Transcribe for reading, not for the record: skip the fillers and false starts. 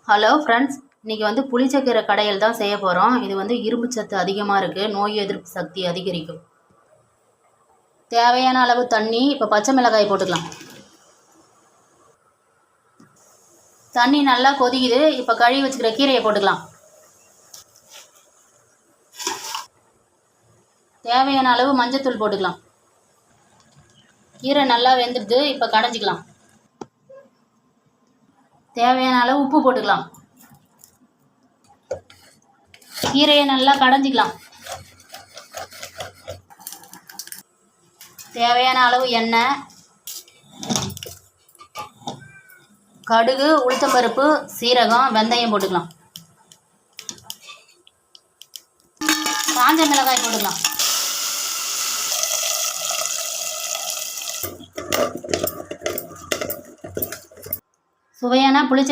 Hello friends, இன்றைக்கி புளிச்சக்கீரை கடையில் தான் செய்ய போகிறோம். இது இரும்பு சத்து அதிகமாக இருக்குது, நோய் எதிர்ப்பு சக்தி அதிகரிக்கும். தேவையான அளவு தண்ணி. இப்போ பச்சை மிளகாய் போட்டுக்கலாம். தண்ணி நல்லா கொதிக்குது. இப்போ கழுவி வச்சுக்கிற கீரையை போட்டுக்கலாம். தேவையான அளவு மஞ்சத்தூள் போட்டுக்கலாம். கீரை நல்லா வெந்துடுது. இப்போ கடைஞ்சிக்கலாம். தேவையான அளவு உப்பு போட்டுக்கலாம். கீரையை நல்லா கடைஞ்சிக்கலாம். தேவையான அளவு எண்ணெய், கடுகு, உளுத்தம்பருப்பு, சீரகம், வெந்தயம் போட்டுக்கலாம். காஞ்ச மிளகாய் போட்டுக்கலாம். சுவையான புளிச்ச